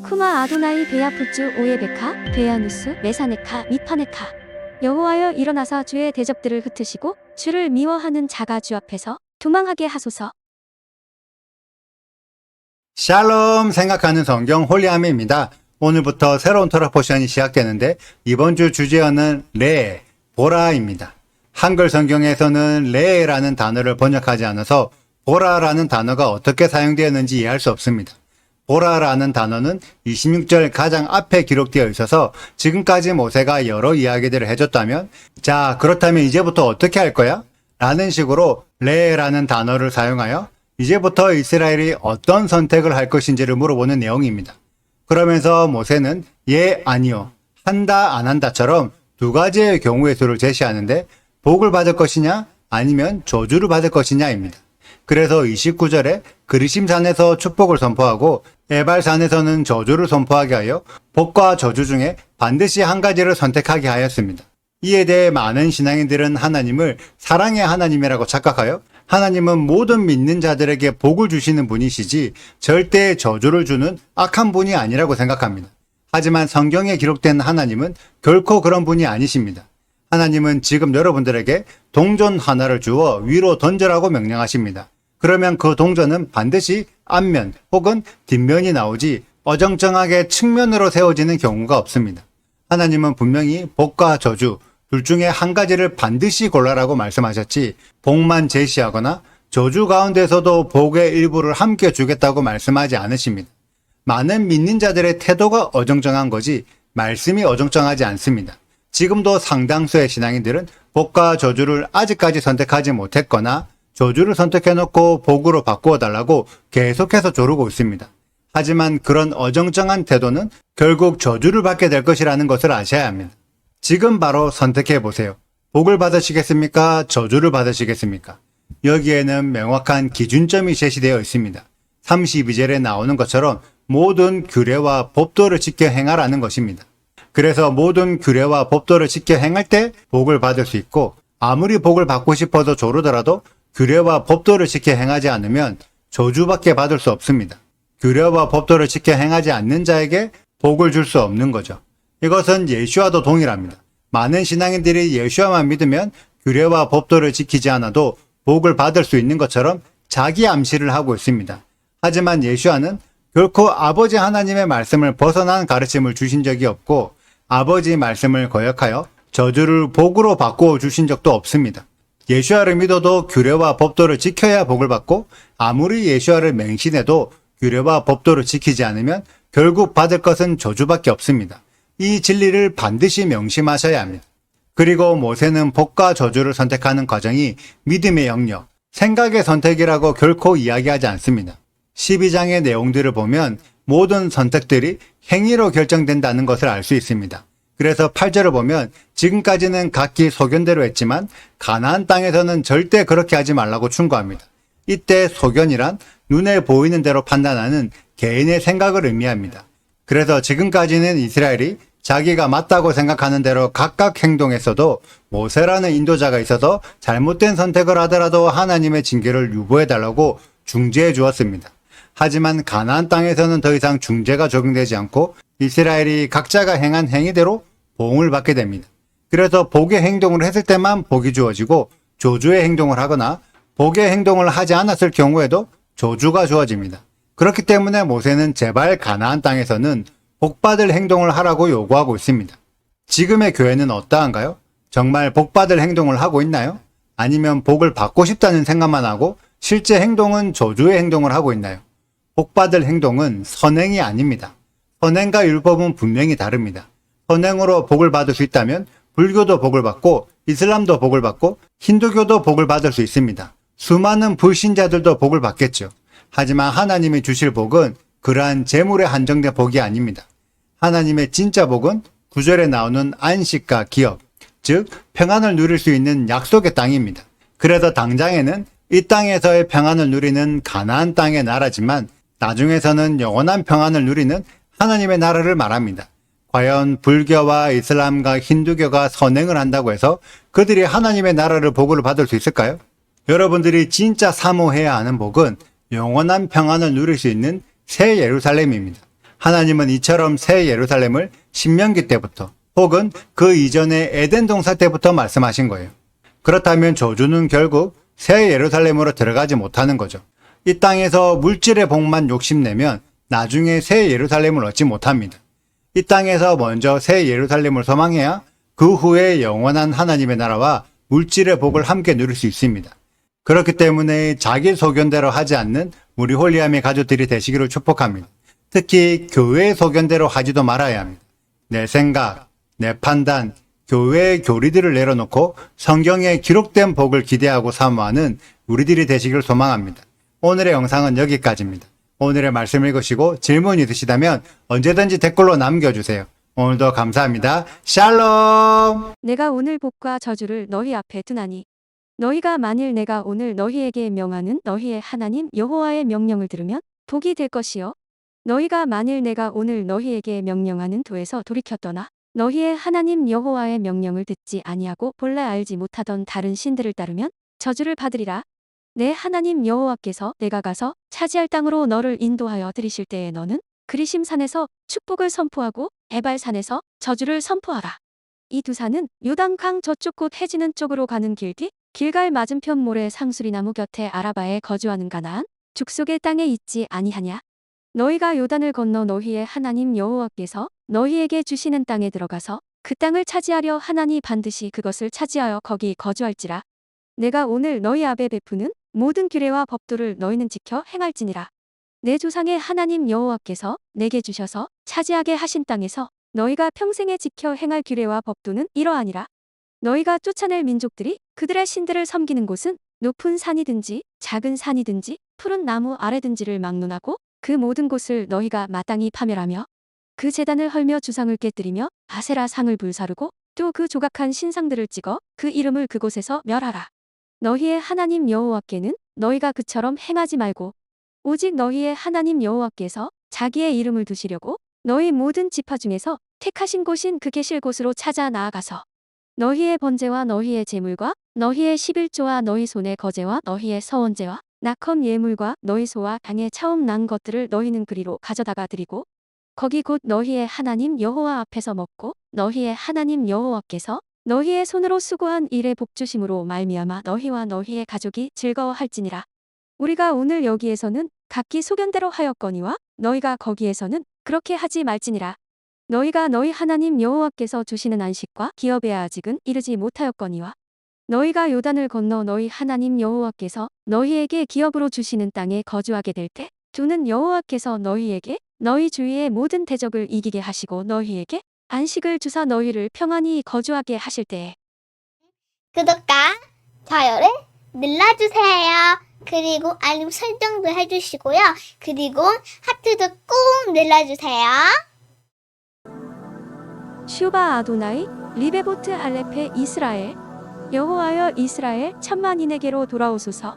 쿠마 아도나이 베야푸츠 오예베카 베야누스 메사네카 미파네카. 여호와여 일어나사 주의 대적들을 흩으시고 주를 미워하는 자가 주 앞에서 도망하게 하소서. 샬롬 생각하는 성경 홀리아미입니다. 오늘부터 새로운 토라 포션이 시작되는데 이번 주 주제어는 레, 보라입니다. 한글 성경에서는 레라는 단어를 번역하지 않아서 보라라는 단어가 어떻게 사용되었는지 이해할 수 없습니다. 보라라는 단어는 26절 가장 앞에 기록되어 있어서 지금까지 모세가 여러 이야기들을 해줬다면 자 그렇다면 이제부터 어떻게 할 거야? 라는 식으로 레라는 단어를 사용하여 이제부터 이스라엘이 어떤 선택을 할 것인지를 물어보는 내용입니다. 그러면서 모세는 예, 아니요, 한다, 안 한다처럼 두 가지의 경우의 수를 제시하는데 복을 받을 것이냐 아니면 저주를 받을 것이냐입니다. 그래서 29절에 그리심산에서 축복을 선포하고 에발산에서는 저주를 선포하게 하여 복과 저주 중에 반드시 한 가지를 선택하게 하였습니다. 이에 대해 많은 신앙인들은 하나님을 사랑의 하나님이라고 착각하여 하나님은 모든 믿는 자들에게 복을 주시는 분이시지 절대 저주를 주는 악한 분이 아니라고 생각합니다. 하지만 성경에 기록된 하나님은 결코 그런 분이 아니십니다. 하나님은 지금 여러분들에게 동전 하나를 주어 위로 던져라고 명령하십니다. 그러면 그 동전은 반드시 앞면 혹은 뒷면이 나오지 어정쩡하게 측면으로 세워지는 경우가 없습니다. 하나님은 분명히 복과 저주 둘 중에 한 가지를 반드시 골라라고 말씀하셨지 복만 제시하거나 저주 가운데서도 복의 일부를 함께 주겠다고 말씀하지 않으십니다. 많은 믿는 자들의 태도가 어정쩡한 거지 말씀이 어정쩡하지 않습니다. 지금도 상당수의 신앙인들은 복과 저주를 아직까지 선택하지 못했거나 저주를 선택해놓고 복으로 바꾸어 달라고 계속해서 조르고 있습니다. 하지만 그런 어정쩡한 태도는 결국 저주를 받게 될 것이라는 것을 아셔야 합니다. 지금 바로 선택해보세요. 복을 받으시겠습니까? 저주를 받으시겠습니까? 여기에는 명확한 기준점이 제시되어 있습니다. 32절에 나오는 것처럼 모든 규례와 법도를 지켜 행하라는 것입니다. 그래서 모든 규례와 법도를 지켜 행할 때 복을 받을 수 있고 아무리 복을 받고 싶어서 조르더라도 규례와 법도를 지켜 행하지 않으면 저주밖에 받을 수 없습니다. 규례와 법도를 지켜 행하지 않는 자에게 복을 줄 수 없는 거죠. 이것은 예수와도 동일합니다. 많은 신앙인들이 예수와만 믿으면 규례와 법도를 지키지 않아도 복을 받을 수 있는 것처럼 자기 암시를 하고 있습니다. 하지만 예수와는 결코 아버지 하나님의 말씀을 벗어난 가르침을 주신 적이 없고 아버지 말씀을 거역하여 저주를 복으로 바꾸어 주신 적도 없습니다. 예수와를 믿어도 규례와 법도를 지켜야 복을 받고 아무리 예수와를 맹신해도 규례와 법도를 지키지 않으면 결국 받을 것은 저주밖에 없습니다. 이 진리를 반드시 명심하셔야 합니다. 그리고 모세는 복과 저주를 선택하는 과정이 믿음의 영역, 생각의 선택이라고 결코 이야기하지 않습니다. 12장의 내용들을 보면 모든 선택들이 행위로 결정된다는 것을 알 수 있습니다. 그래서 8절을 보면 지금까지는 각기 소견대로 했지만 가나안 땅에서는 절대 그렇게 하지 말라고 충고합니다. 이때 소견이란 눈에 보이는 대로 판단하는 개인의 생각을 의미합니다. 그래서 지금까지는 이스라엘이 자기가 맞다고 생각하는 대로 각각 행동했어도 모세라는 인도자가 있어서 잘못된 선택을 하더라도 하나님의 징계를 유보해달라고 중재해 주었습니다. 하지만 가나안 땅에서는 더 이상 중재가 적용되지 않고 이스라엘이 각자가 행한 행위대로 보응을 받게 됩니다. 그래서 복의 행동을 했을 때만 복이 주어지고 저주의 행동을 하거나 복의 행동을 하지 않았을 경우에도 저주가 주어집니다. 그렇기 때문에 모세는 제발 가나안 땅에서는 복받을 행동을 하라고 요구하고 있습니다. 지금의 교회는 어떠한가요? 정말 복받을 행동을 하고 있나요? 아니면 복을 받고 싶다는 생각만 하고 실제 행동은 저주의 행동을 하고 있나요? 복받을 행동은 선행이 아닙니다. 선행과 율법은 분명히 다릅니다. 선행으로 복을 받을 수 있다면 불교도 복을 받고 이슬람도 복을 받고 힌두교도 복을 받을 수 있습니다. 수많은 불신자들도 복을 받겠죠. 하지만 하나님이 주실 복은 그러한 재물에 한정된 복이 아닙니다. 하나님의 진짜 복은 9절에 나오는 안식과 기업, 즉 평안을 누릴 수 있는 약속의 땅입니다. 그래서 당장에는 이 땅에서의 평안을 누리는 가나안 땅의 나라지만 나중에서는 영원한 평안을 누리는 하나님의 나라를 말합니다. 과연 불교와 이슬람과 힌두교가 선행을 한다고 해서 그들이 하나님의 나라를 복을 받을 수 있을까요? 여러분들이 진짜 사모해야 하는 복은 영원한 평안을 누릴 수 있는 새 예루살렘입니다. 하나님은 이처럼 새 예루살렘을 신명기 때부터 혹은 그 이전의 에덴 동산 때부터 말씀하신 거예요. 그렇다면 저주는 결국 새 예루살렘으로 들어가지 못하는 거죠. 이 땅에서 물질의 복만 욕심내면 나중에 새 예루살렘을 얻지 못합니다. 이 땅에서 먼저 새 예루살렘을 소망해야 그 후에 영원한 하나님의 나라와 물질의 복을 함께 누릴 수 있습니다. 그렇기 때문에 자기 소견대로 하지 않는 우리 홀리함의 가족들이 되시기를 축복합니다. 특히 교회의 소견대로 하지도 말아야 합니다. 내 생각, 내 판단, 교회의 교리들을 내려놓고 성경에 기록된 복을 기대하고 사모하는 우리들이 되시기를 소망합니다. 오늘의 영상은 여기까지입니다. 오늘의 말씀을 읽으시고 질문 있으시다면 언제든지 댓글로 남겨주세요. 오늘도 감사합니다. 샬롬! 내가 오늘 복과 저주를 너희 앞에 두나니 너희가 만일 내가 오늘 너희에게 명하는 너희의 하나님 여호와의 명령을 들으면 복이 될 것이요 너희가 만일 내가 오늘 너희에게 명령하는 도에서 돌이켜 떠나 너희의 하나님 여호와의 명령을 듣지 아니하고 본래 알지 못하던 다른 신들을 따르면 저주를 받으리라. 내 하나님 여호와께서 내가 가서 차지할 땅으로 너를 인도하여 들이실 때에 너는 그리심산에서 축복을 선포하고 에발산에서 저주를 선포하라. 이 두 산은 요단강 저쪽 곧 해지는 쪽으로 가는 길 뒤 길갈 맞은편 모래 상수리나무 곁에 아라바에 거주하는 가나안 족속의 땅에 있지 아니하냐. 너희가 요단을 건너 너희의 하나님 여호와께서 너희에게 주시는 땅에 들어가서 그 땅을 차지하려 하나니 반드시 그것을 차지하여 거기 거주할지라. 내가 오늘 너희 앞에 베푸는 모든 규례와 법도를 너희는 지켜 행할지니라. 내 조상의 하나님 여호와께서 내게 주셔서 차지하게 하신 땅에서 너희가 평생에 지켜 행할 규례와 법도는 이러하니라. 너희가 쫓아낼 민족들이 그들의 신들을 섬기는 곳은 높은 산이든지 작은 산이든지 푸른 나무 아래든지를 막론하고 그 모든 곳을 너희가 마땅히 파멸하며 그 제단을 헐며 주상을 깨뜨리며 아세라 상을 불사르고 또 그 조각한 신상들을 찍어 그 이름을 그곳에서 멸하라. 너희의 하나님 여호와께는 너희가 그처럼 행하지 말고 오직 너희의 하나님 여호와께서 자기의 이름을 두시려고 너희 모든 지파 중에서 택하신 곳인 그 계실 곳으로 찾아 나아가서 너희의 번제와 너희의 제물과 너희의 11조와 너희 손의 거제와 너희의 서원제와 낙헌 예물과 너희 소와 양의 차움 난 것들을 너희는 그리로 가져다가 드리고 거기 곧 너희의 하나님 여호와 앞에서 먹고 너희의 하나님 여호와께서 너희의 손으로 수고한 일의 복주심으로 말미암아 너희와 너희의 가족이 즐거워할지니라. 우리가 오늘 여기에서는 각기 소견대로 하였거니와 너희가 거기에서는 그렇게 하지 말지니라. 너희가 너희 하나님 여호와께서 주시는 안식과 기업에 아직은 이르지 못하였거니와 너희가 요단을 건너 너희 하나님 여호와께서 너희에게 기업으로 주시는 땅에 거주하게 될 때 주는 여호와께서 너희에게 너희 주위의 모든 대적을 이기게 하시고 너희에게 안식을 주사 너희를 평안히 거주하게 하실 때에 구독과 좋아요를 눌러주세요. 그리고 알림 설정도 해주시고요. 그리고 하트도 꼭 눌러주세요. 슈바 아도나이 리베보트 알레페 이스라엘 여호와여 이스라엘 천만인에게로 돌아오소서.